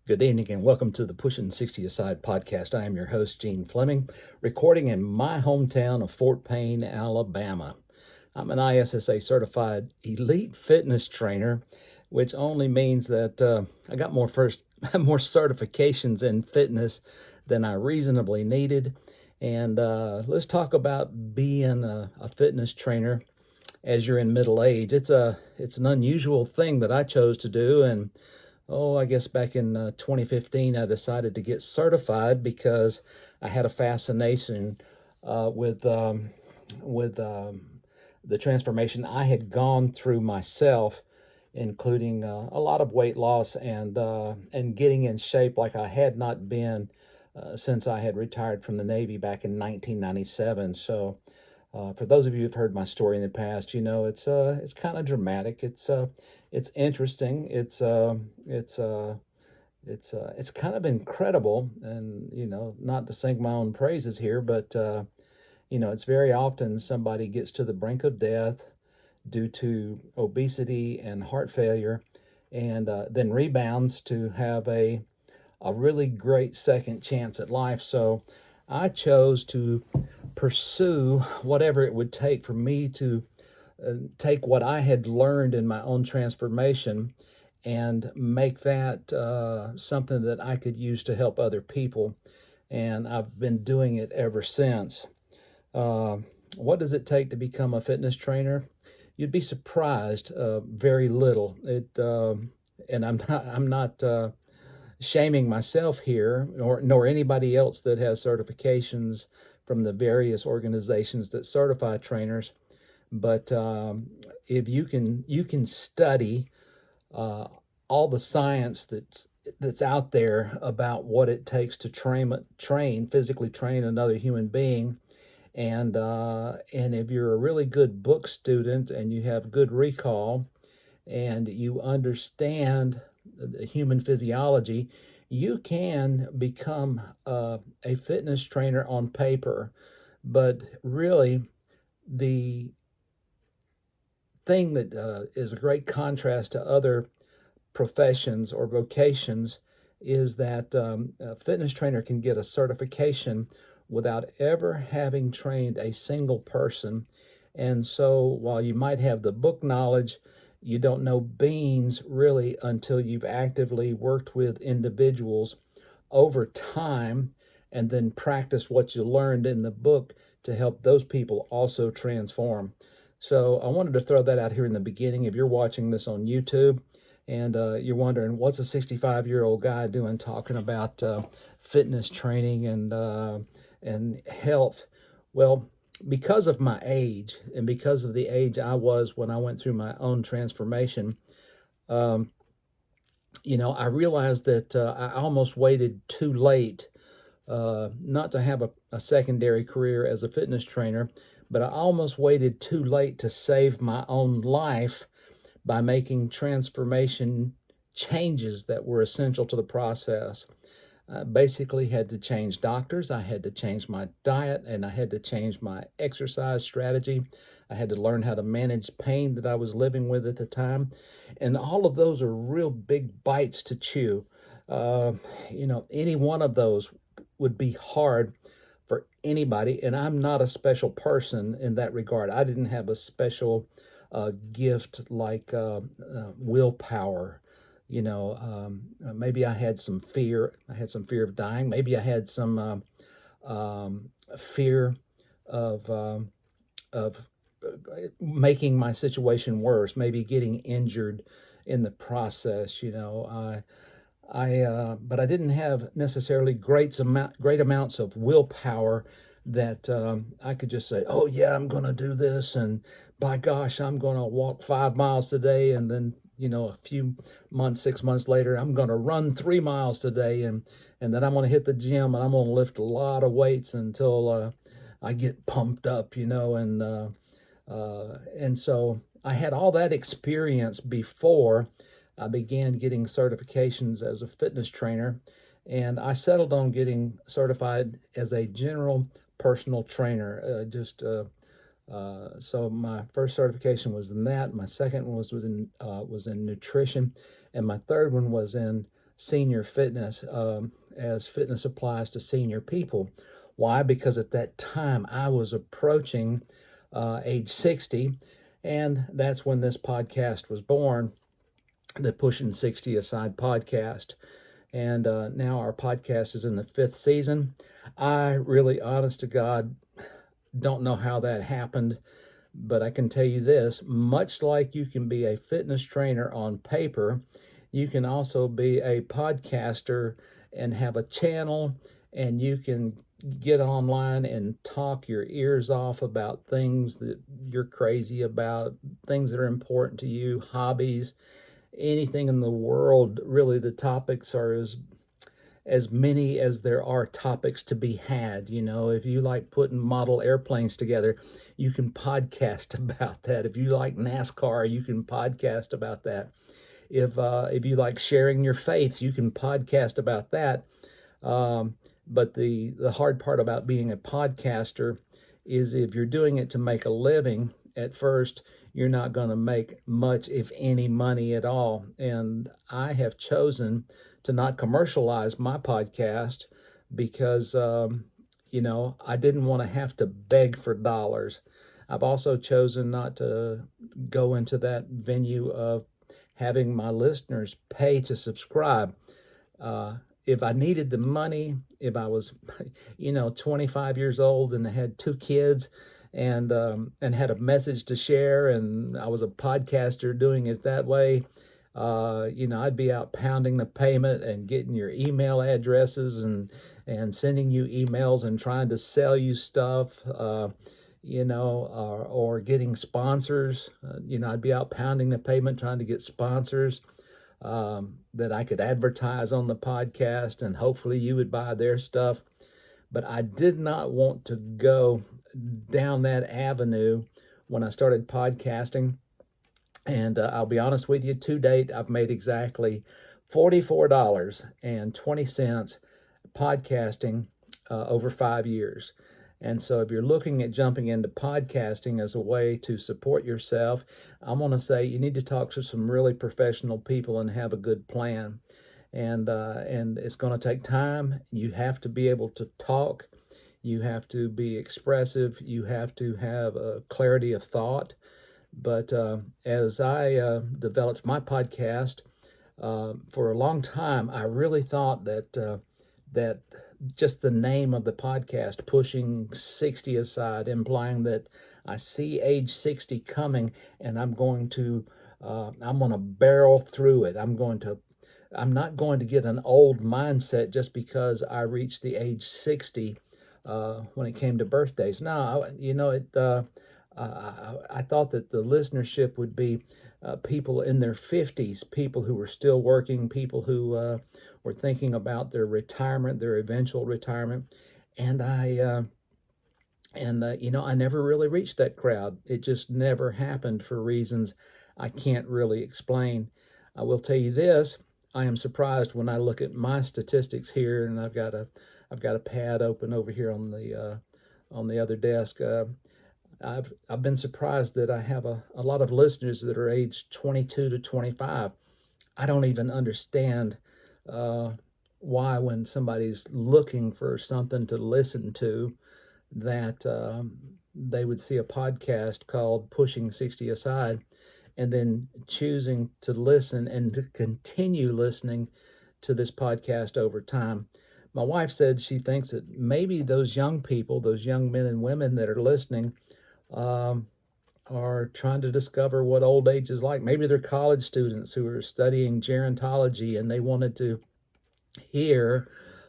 Good evening and welcome to the Pushing 60 Aside podcast. I am your host, Gene Fleming, recording in my hometown of Fort Payne, Alabama. I'm an ISSA certified elite fitness trainer, which only means that I got more certifications in fitness than I reasonably needed. And let's talk about being a fitness trainer as you're in middle age. It's an unusual thing that I chose to do, and I guess back in 2015, I decided to get certified because I had a fascination with the transformation I had gone through myself, including a lot of weight loss and getting in shape like I had not been since I had retired from the Navy back in 1997. So, for those of you who've heard my story in the past, you know it's kind of dramatic. It's interesting. It's kind of incredible, and not to sing my own praises here, but it's very often somebody gets to the brink of death due to obesity and heart failure, and then rebounds to have a really great second chance at life. So I chose to pursue whatever it would take for me to take what I had learned in my own transformation and make that something that I could use to help other people. And I've been doing it ever since. What does it take to become a fitness trainer? You'd be surprised. Very little. And I'm not shaming myself here, nor anybody else that has certifications from the various organizations that certify trainers. But if you can study all the science that's out there about what it takes to physically train another human being, and if you're a really good book student and you have good recall and you understand the human physiology, you can become a fitness trainer on paper. But really, the thing that is a great contrast to other professions or vocations is that a fitness trainer can get a certification without ever having trained a single person. And so while you might have the book knowledge, you don't know beans really until you've actively worked with individuals over time and then practice what you learned in the book to help those people also transform. So I wanted to throw that out here in the beginning. If you're watching this on YouTube and you're wondering what's a 65-year-old guy doing talking about fitness training and health, well, because of my age and because of the age I was when I went through my own transformation, I realized that I almost waited too late not to have a secondary career as a fitness trainer, but I almost waited too late to save my own life by making transformation changes that were essential to the process. I basically had to change doctors, I had to change my diet, and I had to change my exercise strategy. I had to learn how to manage pain that I was living with at the time. And all of those are real big bites to chew. Any one of those would be hard for anybody, and I'm not a special person in that regard. I didn't have a special gift like willpower. Maybe I had some fear. I had some fear of dying. Maybe I had some fear of making my situation worse. Maybe getting injured in the process. But I didn't have necessarily great amounts of willpower that I could just say, "Oh yeah, I'm going to do this," and by gosh, I'm going to walk 5 miles today, and then a few months, 6 months later, I'm going to run 3 miles today, and then I'm going to hit the gym and I'm going to lift a lot of weights until I get pumped up, and so I had all that experience before I began getting certifications as a fitness trainer, and I settled on getting certified as a general personal trainer. So my first certification was in that. My second one was in nutrition, and my third one was in senior fitness as fitness applies to senior people. Why? Because at that time I was approaching age 60, and that's when this podcast was born, the Pushing 60 Aside podcast. And now our podcast is in the 5th season. I really, honest to God, don't know how that happened, but I can tell you this, much like you can be a fitness trainer on paper, you can also be a podcaster and have a channel, and you can get online and talk your ears off about things that you're crazy about, things that are important to you, hobbies, anything in the world. Really, the topics are as many as there are topics to be had. You know, if you like putting model airplanes together, you can podcast about that. If you like NASCAR, you can podcast about that. If you like sharing your faith, you can podcast about that. But the hard part about being a podcaster is if you're doing it to make a living, at first, you're not going to make much, if any, money at all. And I have chosen to not commercialize my podcast because, I didn't want to have to beg for dollars. I've also chosen not to go into that venue of having my listeners pay to subscribe. If I needed the money, if I was, 25 years old and I had 2 kids and had a message to share, and I was a podcaster doing it that way, I'd be out pounding the pavement and getting your email addresses and sending you emails and trying to sell you stuff, or getting sponsors. I'd be out pounding the pavement trying to get sponsors that I could advertise on the podcast, and hopefully you would buy their stuff. But I did not want to go down that avenue when I started podcasting. And I'll be honest with you, to date, I've made exactly $44.20 podcasting over 5 years. And so if you're looking at jumping into podcasting as a way to support yourself, I'm going to say you need to talk to some really professional people and have a good plan. And it's going to take time. You have to be able to talk. You have to be expressive. You have to have a clarity of thought. But as I developed my podcast, for a long time, I really thought that just the name of the podcast, Pushing 60 Aside, implying that I see age 60 coming, and I'm going to barrel through it. I'm not going to get an old mindset just because I reached the age 60 when it came to birthdays. No, I thought that the listenership would be people in their 50s, people who were still working, people who were thinking about their retirement, their eventual retirement. And I never really reached that crowd. It just never happened for reasons I can't really explain. I will tell you this: I am surprised when I look at my statistics here, and I've got a pad open over here on the other desk. I've been surprised that I have a lot of listeners that are aged 22 to 25. I don't even understand why, when somebody's looking for something to listen to, that they would see a podcast called Pushing 60 Aside and then choosing to listen and to continue listening to this podcast over time. My wife said she thinks that maybe those young people, those young men and women that are listening, are trying to discover what old age is like. Maybe they're college students who are studying gerontology and they wanted to hear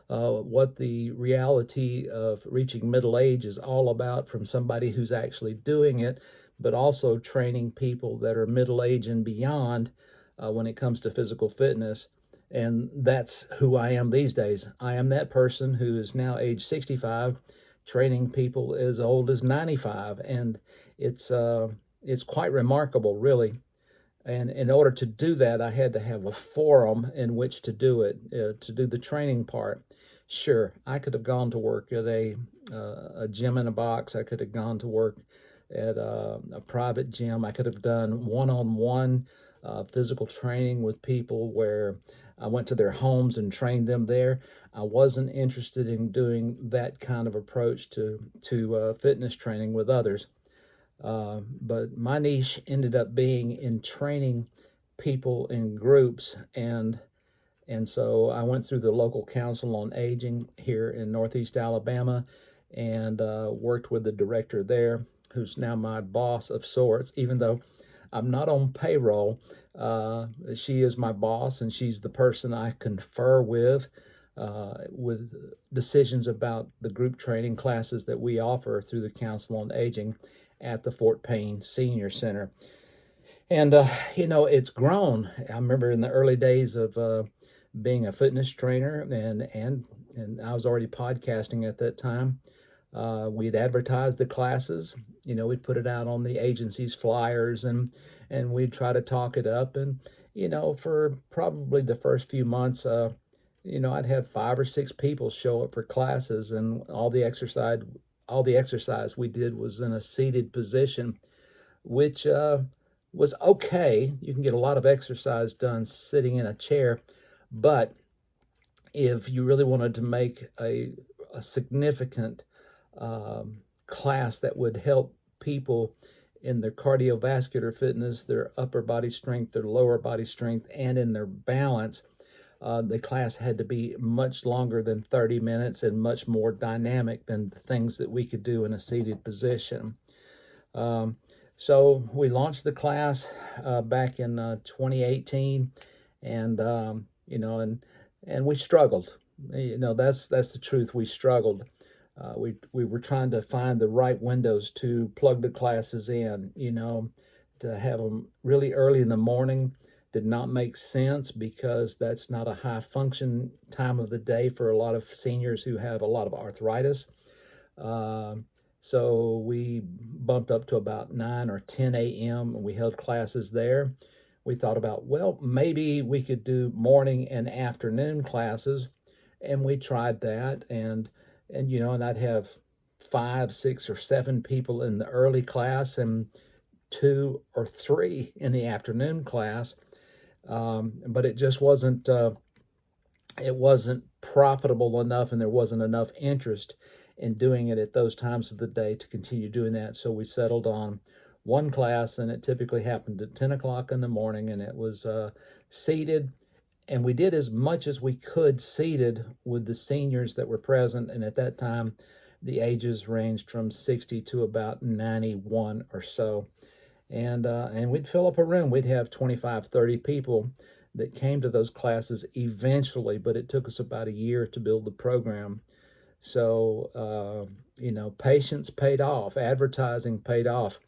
what the reality of reaching middle age is all about from somebody who's actually doing it, but also training people that are middle age and beyond when it comes to physical fitness. And that's who I am these days. I am that person who is now age 65, training people as old as 95, and it's quite remarkable, really. And in order to do that, I had to have a forum in which to do it, to do the training part. Sure, I could have gone to work at a gym in a box. I could have gone to work at a private gym. I could have done one-on-one physical training with people where I went to their homes and trained them there. I wasn't interested in doing that kind of approach to fitness training with others. But my niche ended up being in training people in groups, and so I went through the local council on aging here in Northeast Alabama, and worked with the director there, who's now my boss of sorts. Even though I'm not on payroll, she is my boss, and she's the person I confer with decisions about the group training classes that we offer through the Council on Aging at the Fort Payne Senior Center. And it's grown. I remember in the early days of being a fitness trainer, and I was already podcasting at that time. We'd advertise the classes. We'd put it out on the agency's flyers, and we'd try to talk it up. And for probably the first few months, I'd have 5 or 6 people show up for classes, and all the exercise we did was in a seated position, which was okay. You can get a lot of exercise done sitting in a chair, but if you really wanted to make a significant class that would help people in their cardiovascular fitness, their upper body strength, their lower body strength, and in their balance, the class had to be much longer than 30 minutes and much more dynamic than the things that we could do in a seated position. So we launched the class back in 2018, and and we struggled. That's the truth. We struggled. We were trying to find the right windows to plug the classes in. To have them really early in the morning did not make sense, because that's not a high function time of the day for a lot of seniors who have a lot of arthritis. So we bumped up to about 9 or 10 a.m. and we held classes there. We thought about, well, maybe we could do morning and afternoon classes, and we tried that, and I'd have 5, 6, or 7 people in the early class and 2 or 3 in the afternoon class, but it just wasn't profitable enough, and there wasn't enough interest in doing it at those times of the day to continue doing that. So we settled on one class, and it typically happened at 10 o'clock in the morning, and it was seated. And we did as much as we could seated with the seniors that were present. And at that time, the ages ranged from 60 to about 91 or so. And we'd fill up a room. We'd have 25, 30 people that came to those classes eventually, but it took us about a year to build the program. So, patience paid off, advertising paid off,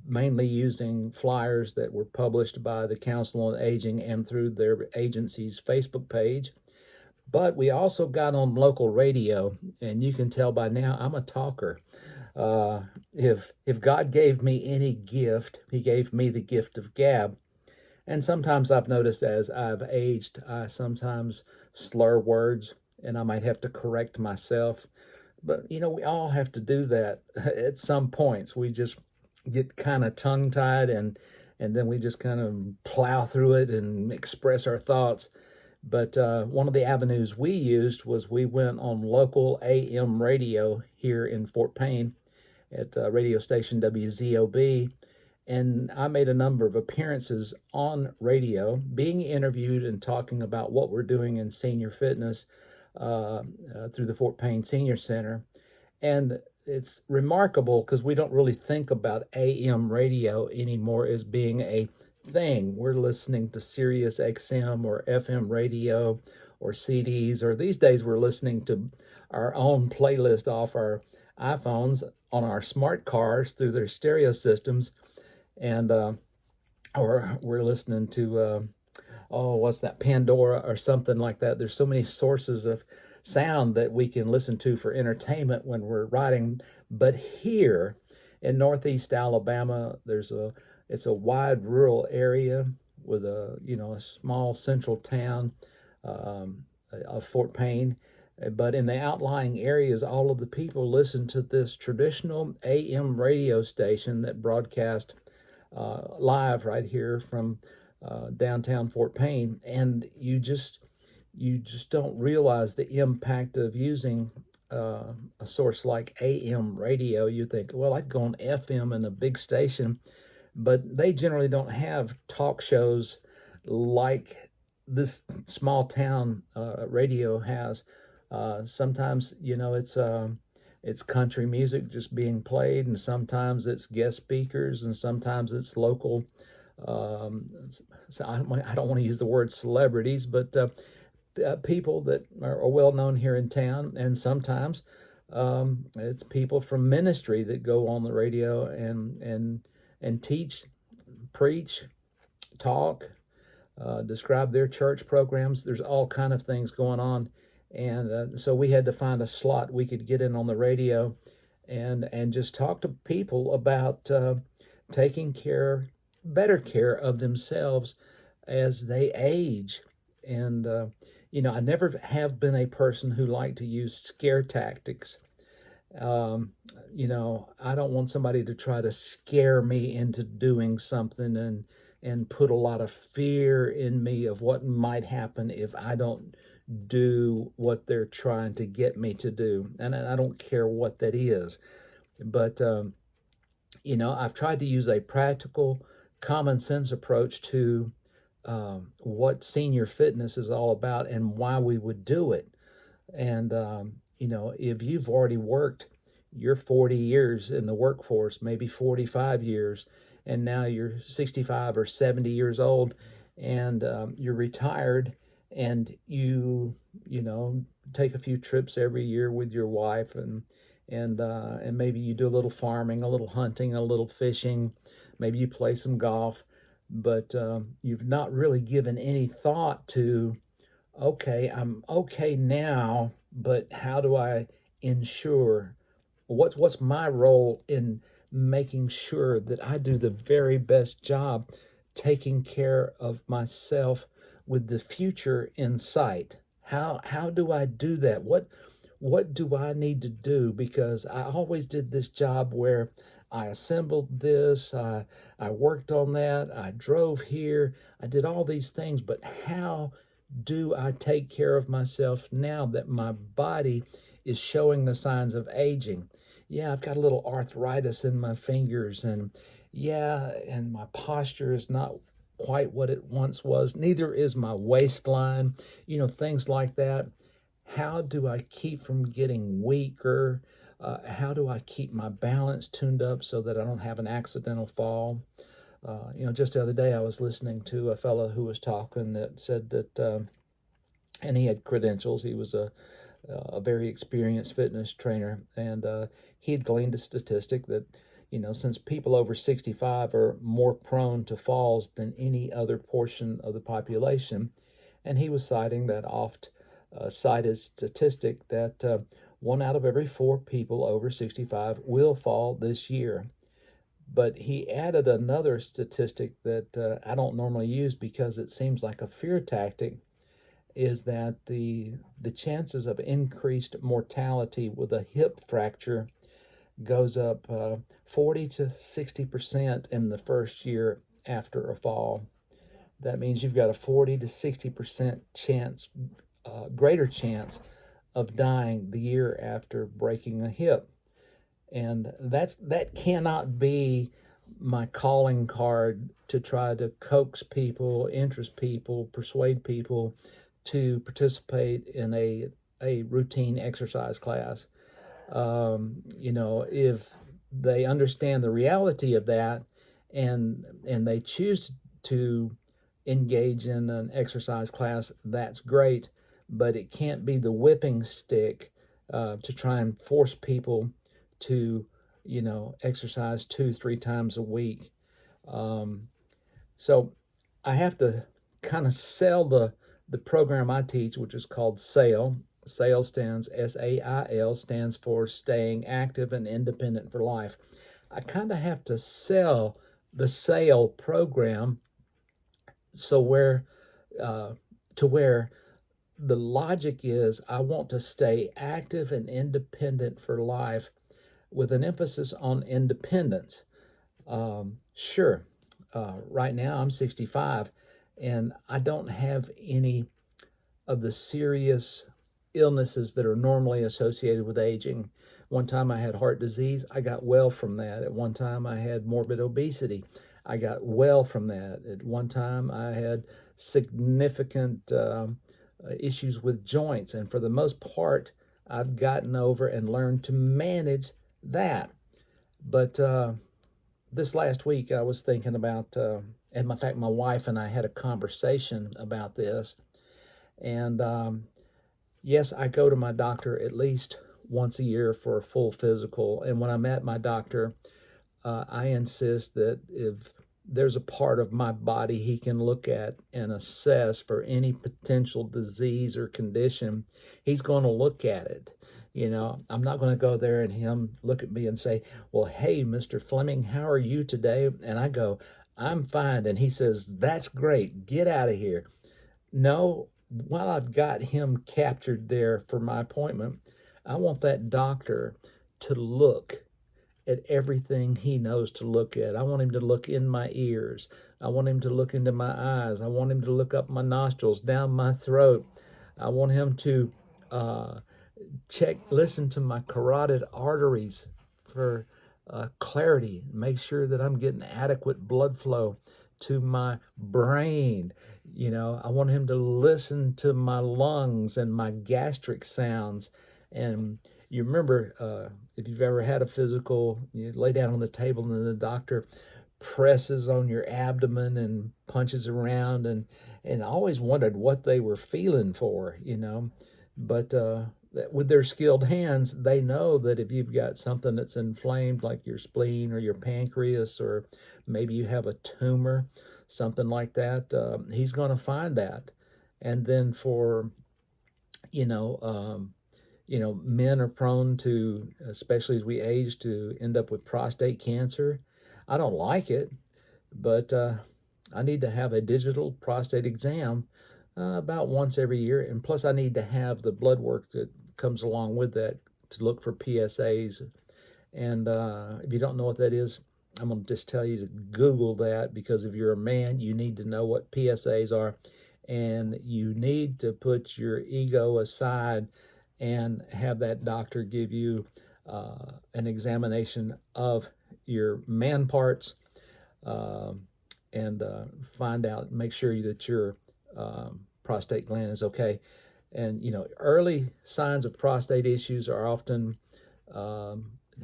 mainly using flyers that were published by the Council on Aging and through their agency's Facebook page. But we also got on local radio, and you can tell by now I'm a talker. If God gave me any gift, He gave me the gift of gab. And sometimes I've noticed as I've aged, I sometimes slur words, and I might have to correct myself. But, we all have to do that at some points. We just get kind of tongue-tied, and then we just kind of plow through it and express our thoughts. But one of the avenues we used was we went on local AM radio here in Fort Payne at radio station WZOB, and I made a number of appearances on radio, being interviewed and talking about what we're doing in senior fitness through the Fort Payne Senior Center. And it's remarkable because we don't really think about AM radio anymore as being a thing. We're listening to Sirius XM or FM radio or CDs, or these days we're listening to our own playlist off our iPhones on our smart cars through their stereo systems, and or we're listening to what's that, Pandora or something like that. There's so many sources of sound that we can listen to for entertainment when we're riding. But here in Northeast Alabama, it's a wide rural area with a small central town of Fort Payne. But in the outlying areas, all of the people listen to this traditional AM radio station that broadcast live right here from downtown Fort Payne, and you just don't realize the impact of using a source like AM radio. You think, well, I'd go on FM in a big station, but they generally don't have talk shows like this small town radio has. Sometimes, it's country music just being played, and sometimes it's guest speakers, and sometimes it's local. So I don't want to use the word celebrities, but people that are well known here in town, and sometimes it's people from ministry that go on the radio and teach, preach, talk, describe their church programs. There's all kind of things going on, and so we had to find a slot we could get in on the radio, and just talk to people about taking better care of themselves as they age. And I never have been a person who liked to use scare tactics. um, I don't want somebody to try to scare me into doing something and put a lot of fear in me of what might happen if I don't do what they're trying to get me to do. And I don't care what that is. But I've tried to use a practical, common sense approach to what senior fitness is all about and why we would do it. And, if you've already worked your 40 years in the workforce, maybe 45 years, and now you're 65 or 70 years old, and you're retired, and you take a few trips every year with your wife, and maybe you do a little farming, a little hunting, a little fishing, maybe you play some golf, but you've not really given any thought to, okay, I'm okay now, but how do I ensure what's my role in making sure that I do the very best job taking care of myself with the future in sight? How do I do that? What do I need to do? Because I always did this job where I assembled this, I worked on that, I drove here, I did all these things, but how do I take care of myself now that my body is showing the signs of aging? Yeah, I've got a little arthritis in my fingers, and yeah, and my posture is not quite what it once was. Neither is my waistline, things like that. How do I keep from getting weaker? How do I keep my balance tuned up so that I don't have an accidental fall? Just the other day I was listening to a fellow who was talking that said that, and he had credentials. He was a very experienced fitness trainer, and he had gleaned a statistic that, since people over 65 are more prone to falls than any other portion of the population, and he was citing that oft cited statistic that 1 out of every 4 people over 65 will fall this year. But he added another statistic that I don't normally use because it seems like a fear tactic, is that the chances of increased mortality with a hip fracture goes up 40 to 60% in the first year after a fall. That means you've got a 40 to 60% chance, greater chance of dying the year after breaking a hip. And that cannot be my calling card to try to coax people, interest people, persuade people to participate in a routine exercise class. If they understand the reality of that, and they choose to engage in an exercise class, that's great, but it can't be the whipping stick to try and force people to, exercise 2-3 times a week. So I have to kind of sell the program I teach, which is called SAIL. SAIL stands, SAIL, stands for Staying Active and Independent for Life. I kind of have to sell the SAIL program so to where the logic is I want to stay active and independent for life with an emphasis on independence. Sure, right now I'm 65, and I don't have any of the serious illnesses that are normally associated with aging. One time I had heart disease, I got well from that. At one time I had morbid obesity, I got well from that. At one time I had significant issues with joints, and for the most part, I've gotten over and learned to manage that. But this last week, I was thinking about, and in fact, my wife and I had a conversation about this. And yes, I go to my doctor at least once a year for a full physical. And when I'm at my doctor, I insist that if there's a part of my body he can look at and assess for any potential disease or condition, he's going to look at it. I'm not going to go there and him look at me and say, well, hey, Mr. Fleming, how are you today? And I go, I'm fine. And he says, that's great. Get out of here. No, while I've got him captured there for my appointment, I want that doctor to look at everything he knows to look at. I want him to look in my ears. I want him to look into my eyes. I want him to look up my nostrils, down my throat. I want him to listen to my carotid arteries for clarity, make sure that I'm getting adequate blood flow to my brain. I want him to listen to my lungs and my gastric sounds. And you remember, if you've ever had a physical, you lay down on the table and the doctor presses on your abdomen and punches around, and I always wondered what they were feeling for, but with their skilled hands, they know that if you've got something that's inflamed, like your spleen or your pancreas, or maybe you have a tumor, something like that, he's going to find that. And then for, men are prone to, especially as we age, to end up with prostate cancer. I don't like it, but I need to have a digital prostate exam about once every year. And plus, I need to have the blood work that comes along with that to look for PSAs. And if you don't know what that is, I'm going to just tell you to Google that, because if you're a man, you need to know what PSAs are. And you need to put your ego aside and have that doctor give you an examination of your man parts, and find out, make sure that your prostate gland is okay. And, early signs of prostate issues are often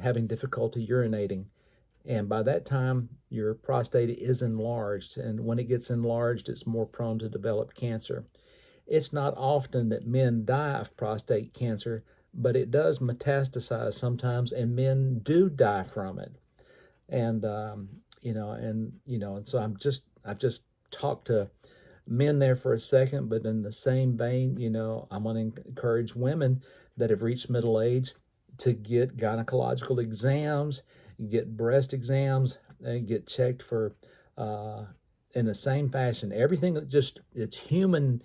having difficulty urinating. And by that time, your prostate is enlarged. And when it gets enlarged, it's more prone to develop cancer. It's not often that men die of prostate cancer, but it does metastasize sometimes, and men do die from it. And and so I've just talked to men there for a second, but in the same vein, I'm going to encourage women that have reached middle age to get gynecological exams, get breast exams, and get checked for, in the same fashion, everything that just, it's human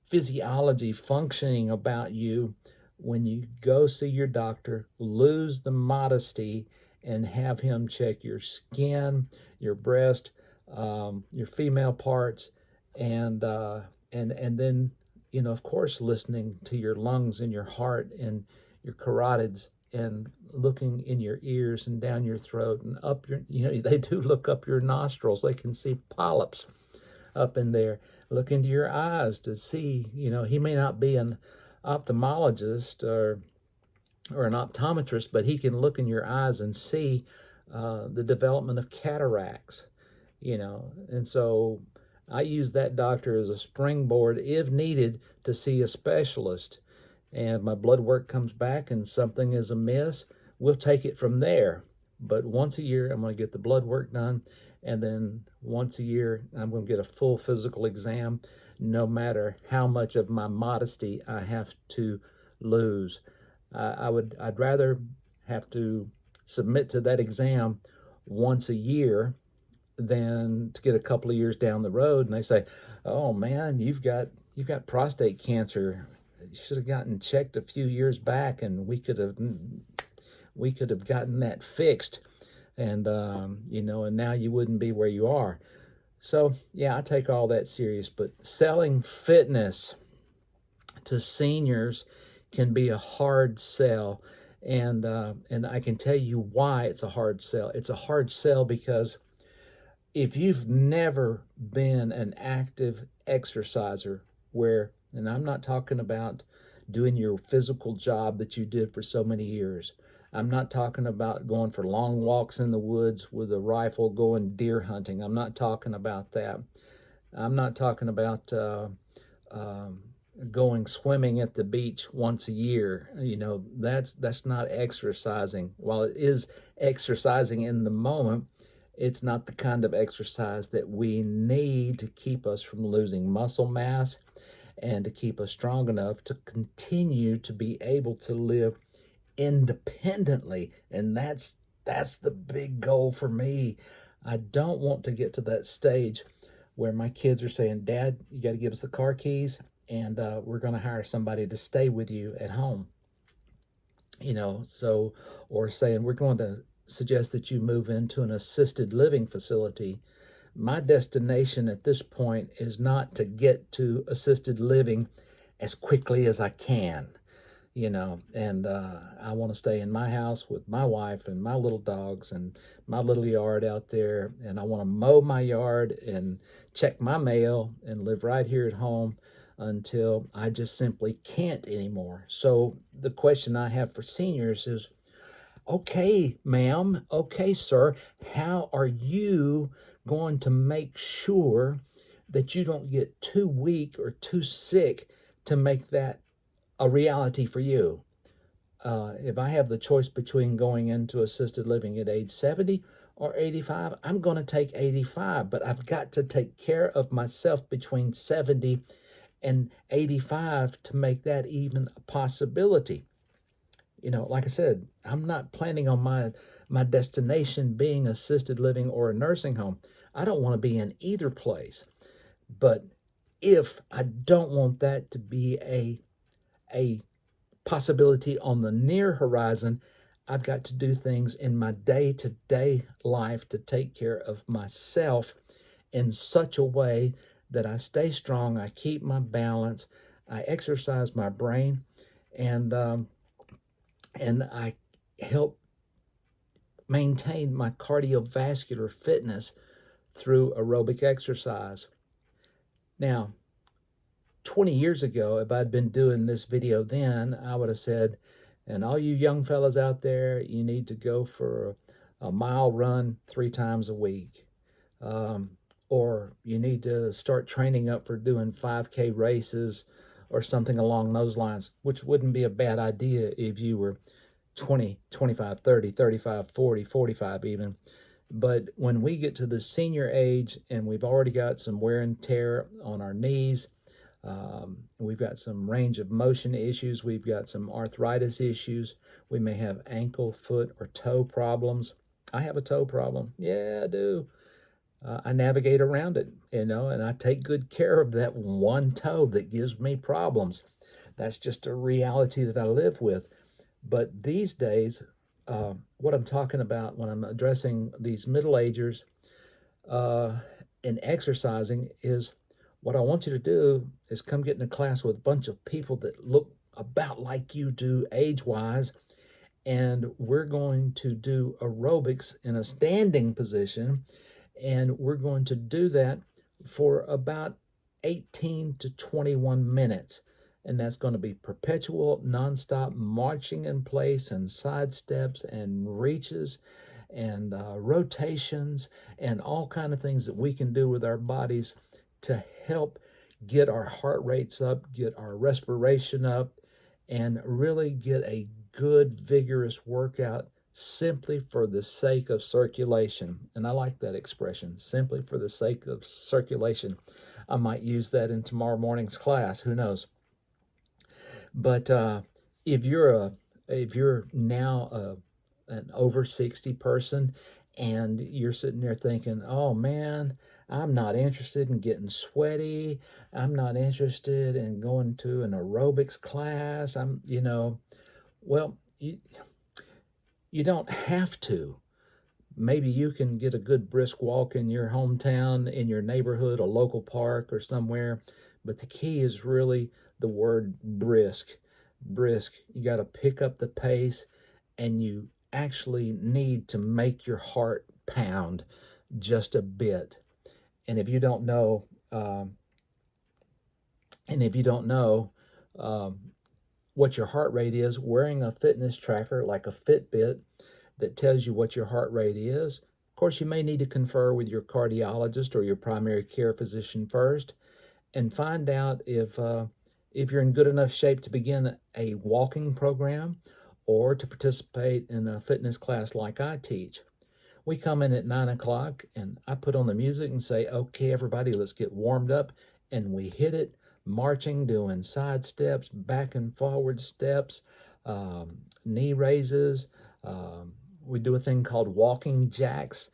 physiology functioning about you. When you go see your doctor, lose the modesty and have him check your skin, your breast, your female parts, and then, of course, listening to your lungs and your heart and your carotids, and looking in your ears and down your throat and up your, they do look up your nostrils. They can see polyps up in there. Look into your eyes to see, he may not be an ophthalmologist or an optometrist, but he can look in your eyes and see the development of cataracts, and so I use that doctor as a springboard, if needed, to see a specialist. And if my blood work comes back and something is amiss, we'll take it from there. But once a year, I'm going to get the blood work done. And then once a year, I'm going to get a full physical exam, no matter how much of my modesty I have to lose. I'd rather have to submit to that exam once a year than to get a couple of years down the road and they say, "Oh man, you've got prostate cancer. You should have gotten checked a few years back, and we could have gotten that fixed, and and now you wouldn't be where you are." So, yeah, I take all that serious, but selling fitness to seniors can be a hard sell. And I can tell you why it's a hard sell. It's a hard sell because if you've never been an active exerciser, where, and I'm not talking about doing your physical job that you did for so many years. I'm not talking about going for long walks in the woods with a rifle going deer hunting. I'm not talking about that. I'm not talking about um, going swimming at the beach once a year. That's not exercising. While it is exercising in the moment, it's not the kind of exercise that we need to keep us from losing muscle mass and to keep us strong enough to continue to be able to live independently. And that's the big goal for me. I don't want to get to that stage where my kids are saying, Dad, you got to give us the car keys, and we're going to hire somebody to stay with you at home. So, or saying, we're going to suggest that you move into an assisted living facility. My destination at this point is not to get to assisted living as quickly as I can, and I want to stay in my house with my wife and my little dogs and my little yard out there. And I want to mow my yard and check my mail and live right here at home until I just simply can't anymore. So the question I have for seniors is, okay, ma'am, okay, sir, how are you going to make sure that you don't get too weak or too sick to make that a reality for you? If I have the choice between going into assisted living at age 70 or 85, I'm going to take 85, but I've got to take care of myself between 70 and 85 to make that even a possibility. Like I said, I'm not planning on my destination being assisted living or a nursing home. I don't want to be in either place. But if I don't want that to be a possibility on the near horizon, I've got to do things in my day-to-day life to take care of myself in such a way that I stay strong, I keep my balance, I exercise my brain, and I help maintain my cardiovascular fitness through aerobic exercise. Now, 20 years ago, if I'd been doing this video then, I would have said, and all you young fellas out there, you need to go for a mile run 3 times a week. Or you need to start training up for doing 5K races or something along those lines, which wouldn't be a bad idea if you were 20, 25, 30, 35, 40, 45 even. But when we get to the senior age and we've already got some wear and tear on our knees, we've got some range of motion issues, we've got some arthritis issues, we may have ankle, foot, or toe problems. I have a toe problem. Yeah, I do. I navigate around it, and I take good care of that one toe that gives me problems. That's just a reality that I live with. But these days, what I'm talking about when I'm addressing these middle agers in exercising is, what I want you to do is come get in a class with a bunch of people that look about like you do age-wise, and we're going to do aerobics in a standing position, and we're going to do that for about 18 to 21 minutes. And that's going to be perpetual, nonstop marching in place and side steps and reaches and rotations and all kind of things that we can do with our bodies to help get our heart rates up, get our respiration up, and really get a good, vigorous workout simply for the sake of circulation. And I like that expression, simply for the sake of circulation. I might use that in tomorrow morning's class, who knows? But if you're now an over 60 person and you're sitting there thinking, oh man, I'm not interested in getting sweaty, I'm not interested in going to an aerobics class, well, you don't have to. maybe you can get a good brisk walk in your hometown, in your neighborhood, a local park or somewhere. But the key is really the word brisk. Brisk. You got to pick up the pace, and you actually need to make your heart pound just a bit. And if you don't know, and if you don't know what your heart rate is, wearing a fitness tracker like a Fitbit that tells you what your heart rate is. Of course, you may need to confer with your cardiologist or your primary care physician first, and find out if you're in good enough shape to begin a walking program or to participate in a fitness class like I teach. We come in at 9 o'clock and I put on the music and say, okay, everybody, let's get warmed up. And we hit it, marching, doing side steps, back and forward steps, knee raises. We do a thing called walking jacks,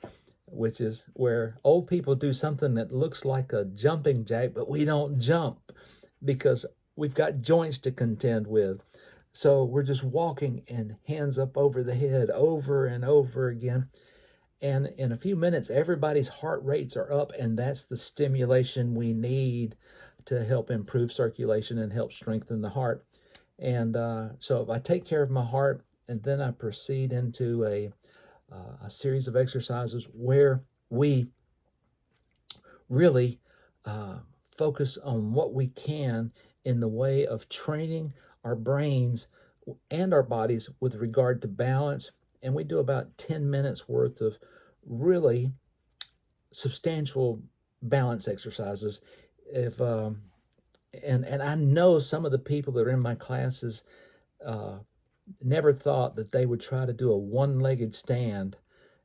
which is where old people do something that looks like a jumping jack, but we don't jump because we've got joints to contend with. So we're just walking and hands up over the head over and over again. And in a few minutes, everybody's heart rates are up, and that's the stimulation we need to help improve circulation and help strengthen the heart. And so if I take care of my heart, and then I proceed into a series of exercises where we really focus on what we can in the way of training our brains and our bodies with regard to balance. And we do about 10 minutes worth of really substantial balance exercises. If and I know some of the people that are in my classes never thought that they would try to do a one-legged stand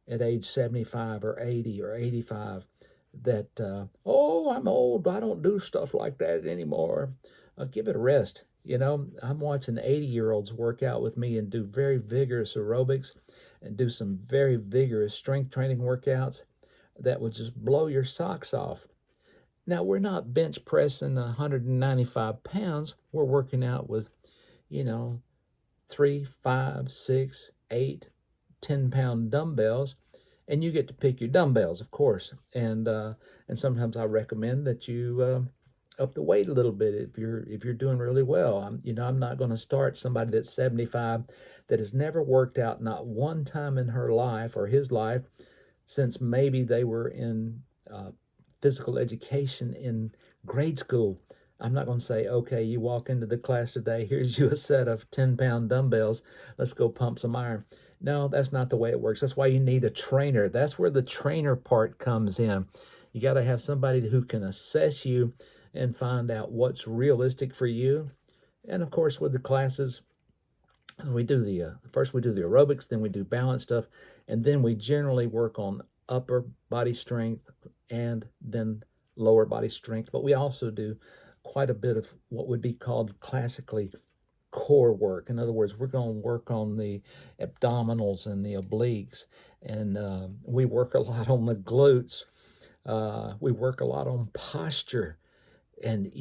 at age 75 or 80 or 85. That oh, I'm old, I don't do stuff like that anymore. Give it a rest. I'm watching 80-year-olds work out with me and do very vigorous aerobics and do some very vigorous strength training workouts that will just blow your socks off. Now, we're not bench pressing 195 pounds. We're working out with, 3, 5, 6, 8, 10-pound dumbbells, and you get to pick your dumbbells, of course. And sometimes I recommend that you up the weight a little bit if you're doing really well. I'm not going to start somebody that's 75 that has never worked out not one time in her life or his life since maybe they were in physical education in grade school. I'm not going to say, okay, you walk into the class today, here's you a set of 10-pound dumbbells, let's go pump some iron. No, that's not the way it works. That's why you need a trainer. That's where the trainer part comes in. You got to have somebody who can assess you and find out what's realistic for you. And of course, with the classes, we do first we do the aerobics, then we do balance stuff, and then we generally work on upper body strength and then lower body strength. But we also do quite a bit of what would be called classically core work. In other words, we're going to work on the abdominals and the obliques, and we work a lot on the glutes. We work a lot on posture. And,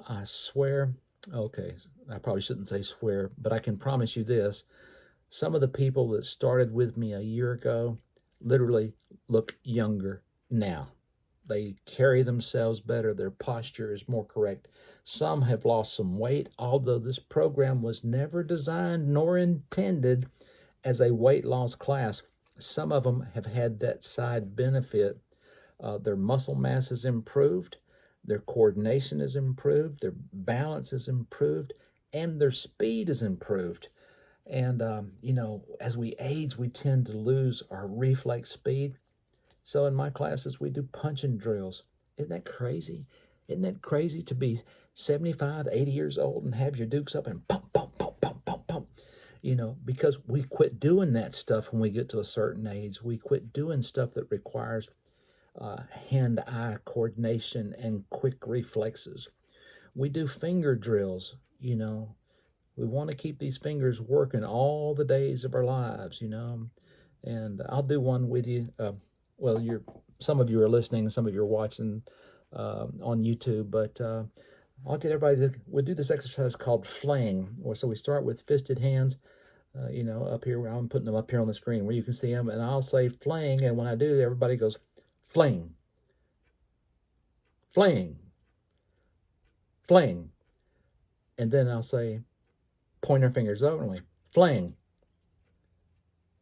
I swear, okay, I probably shouldn't say swear, but I can promise you this. Some of the people that started with me a year ago literally look younger now. They carry themselves better. Their posture is more correct. Some have lost some weight, although this program was never designed nor intended as a weight loss class. Some of them have had that side benefit. Their muscle mass is improved. Their coordination is improved, their balance is improved, and their speed is improved. And, as we age, we tend to lose our reflex speed. So in my classes, we do punching drills. Isn't that crazy? Isn't that crazy to be 75, 80 years old and have your dukes up and pump, pump, pump, pump, pump, pump? Because we quit doing that stuff when we get to a certain age. We quit doing stuff that requires hand-eye coordination and quick reflexes. We do finger drills. We want to keep these fingers working all the days of our lives. And I'll do one with you. Some of you are listening, some of you are watching on YouTube, but I'll get everybody we'll do this exercise called fling. So we start with fisted hands. up here. I'm putting them up here on the screen where you can see them, and I'll say fling, and when I do, everybody goes fling, fling, fling, and then I'll say pointer fingers only, fling,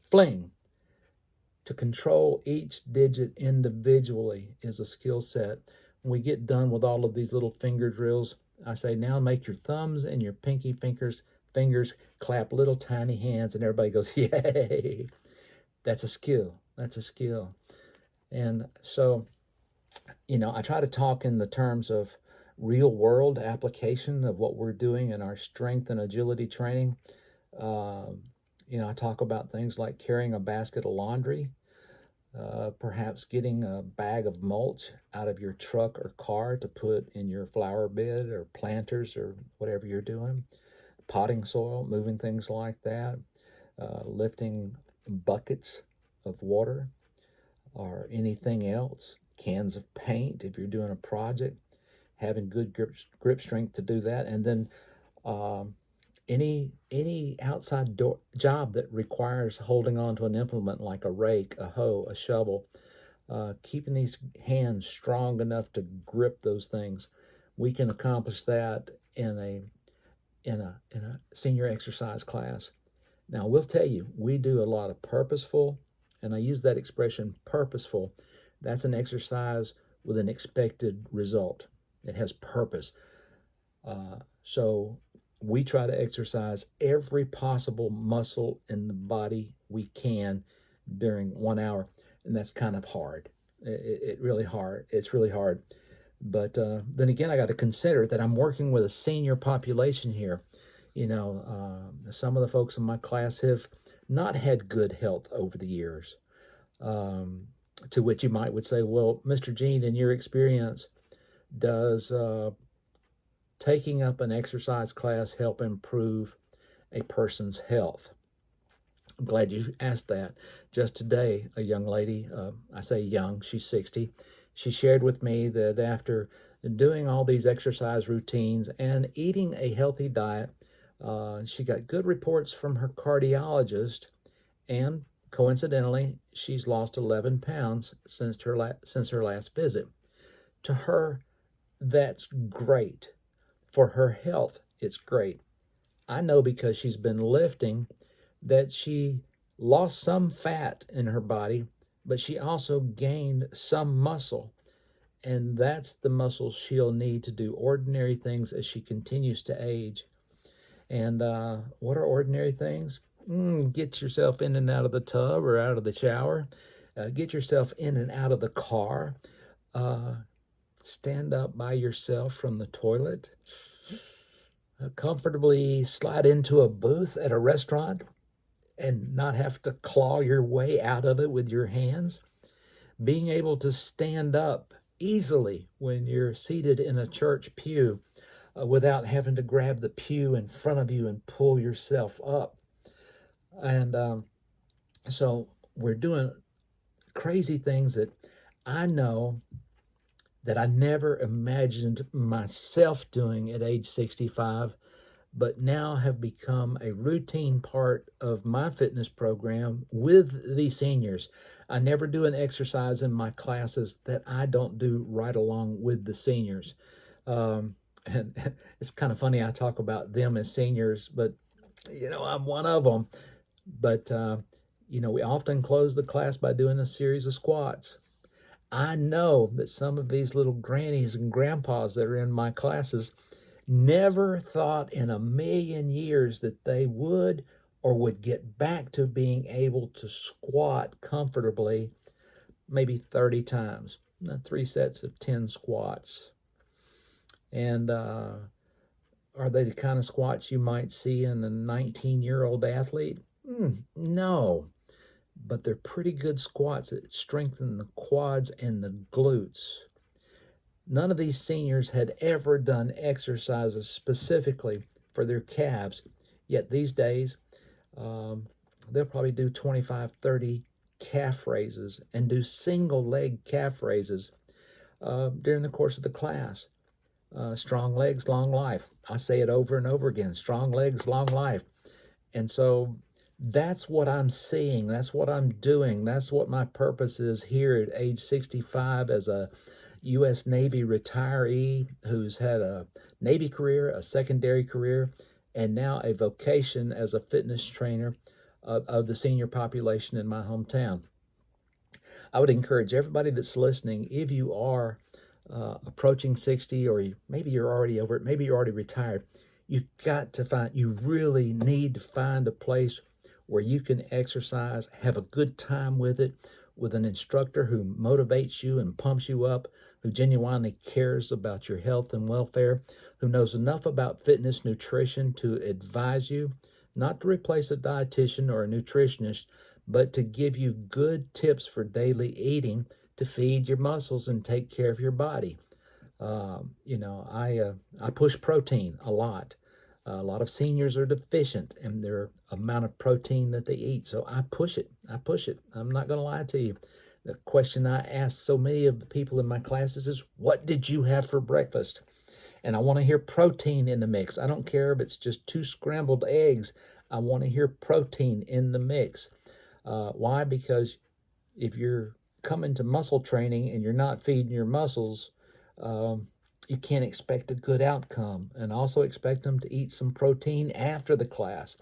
fling. To control each digit individually is a skill set. When we get done with all of these little finger drills, I say, now make your thumbs and your pinky fingers clap little tiny hands, and everybody goes, yay. That's a skill. That's a skill. And so, I try to talk in the terms of real world application of what we're doing in our strength and agility training. I talk about things like carrying a basket of laundry, perhaps getting a bag of mulch out of your truck or car to put in your flower bed or planters or whatever you're doing, potting soil, moving things like that, lifting buckets of water or anything else, cans of paint if you're doing a project, having good grip strength to do that, and then any outside job that requires holding on to an implement like a rake, a hoe, a shovel, keeping these hands strong enough to grip those things, we can accomplish that in a senior exercise class. Now, we'll tell you, we do a lot of purposeful, and I use that expression, purposeful. That's an exercise with an expected result. It has purpose. So we try to exercise every possible muscle in the body we can during 1 hour, and that's kind of hard. It's really hard. But then again, I got to consider that I'm working with a senior population here. Some of the folks in my class have not had good health over the years. To which you would say, well, Mr. Gene, in your experience, does taking up an exercise class help improve a person's health? I'm glad you asked that. Just today, a young lady, I say young, she's 60, she shared with me that after doing all these exercise routines and eating a healthy diet, she got good reports from her cardiologist, and coincidentally, she's lost 11 pounds since her last visit. To her, that's great. For her health, it's great. I know because she's been lifting that she lost some fat in her body, but she also gained some muscle. And that's the muscle she'll need to do ordinary things as she continues to age. And what are ordinary things? Get yourself in and out of the tub or out of the shower. Get yourself in and out of the car. Stand up by yourself from the toilet. Comfortably slide into a booth at a restaurant and not have to claw your way out of it with your hands. Being able to stand up easily when you're seated in a church pew without having to grab the pew in front of you and pull yourself up. And so we're doing crazy things that I know that I never imagined myself doing at age 65, but now have become a routine part of my fitness program with the seniors. I never do an exercise in my classes that I don't do right along with the seniors. And it's kind of funny, I talk about them as seniors, but, I'm one of them. But, we often close the class by doing a series of squats. I know that some of these little grannies and grandpas that are in my classes never thought in a million years that they would or would get back to being able to squat comfortably maybe 30 times, 3 sets of 10 squats. And are they the kind of squats you might see in a 19-year-old athlete? No. But they're pretty good squats that strengthen the quads and the glutes. None of these seniors had ever done exercises specifically for their calves, yet these days they'll probably do 25, 30 calf raises and do single leg calf raises during the course of the class. Strong legs, long life. I say it over and over again, strong legs, long life. And so That's what I'm seeing. That's what I'm doing. That's what my purpose is here at age 65 as a U.S. Navy retiree who's had a Navy career, a secondary career, and now a vocation as a fitness trainer of the senior population in my hometown. I would encourage everybody that's listening, if you are approaching 60, or maybe you're already over it, maybe you're already retired, you really need to find a place where you can exercise, have a good time with it, with an instructor who motivates you and pumps you up, who genuinely cares about your health and welfare, who knows enough about fitness nutrition to advise you, not to replace a dietitian or a nutritionist, but to give you good tips for daily eating to feed your muscles and take care of your body. I push protein a lot. A lot of seniors are deficient in their amount of protein that they eat, so I push it. I'm not going to lie to you. The question I ask so many of the people in my classes is, what did you have for breakfast? And I want to hear protein in the mix. I don't care if it's just 2 scrambled eggs. I want to hear protein in the mix. Why? Because if you're coming to muscle training and you're not feeding your muscles, you can't expect a good outcome, and also expect them to eat some protein after the class.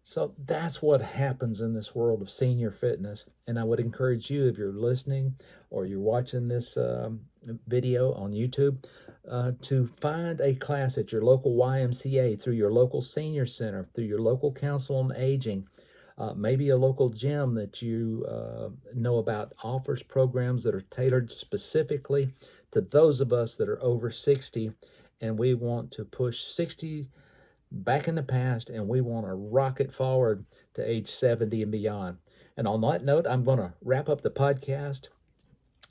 So that's what happens in this world of senior fitness. And I would encourage you, if you're listening or you're watching this video on YouTube, to find a class at your local YMCA, through your local senior center, through your local council on aging. Maybe a local gym that you know about offers programs that are tailored specifically to those of us that are over 60, and we want to push 60 back in the past, and we want to rocket forward to age 70 and beyond. And on that note, I'm going to wrap up the podcast.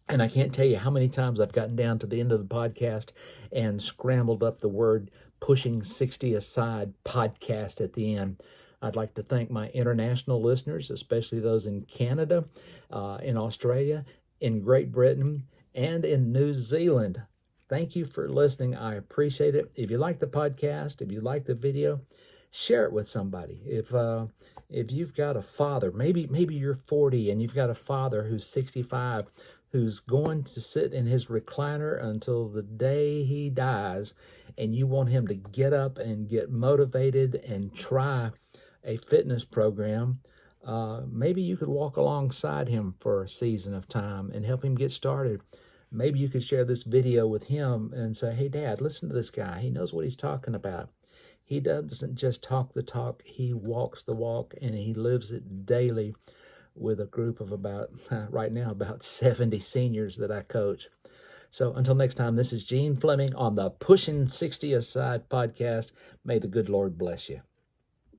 And I can't tell you how many times I've gotten down to the end of the podcast and scrambled up the word Pushing 60 Aside podcast at the end. I'd like to thank my international listeners, especially those in Canada, in Australia, in Great Britain, and in New Zealand. Thank you for listening. I appreciate it. If you like the podcast, if you like the video, share it with somebody. If you've got a father, maybe you're 40 and you've got a father who's 65, who's going to sit in his recliner until the day he dies, and you want him to get up and get motivated and try a fitness program, maybe you could walk alongside him for a season of time and help him get started. Maybe you could share this video with him and say, hey, Dad, listen to this guy. He knows what he's talking about. He doesn't just talk the talk, he walks the walk, and he lives it daily with a group of right now, about 70 seniors that I coach. So until next time, this is Gene Fleming on the Pushing 60 Aside podcast. May the good Lord bless you.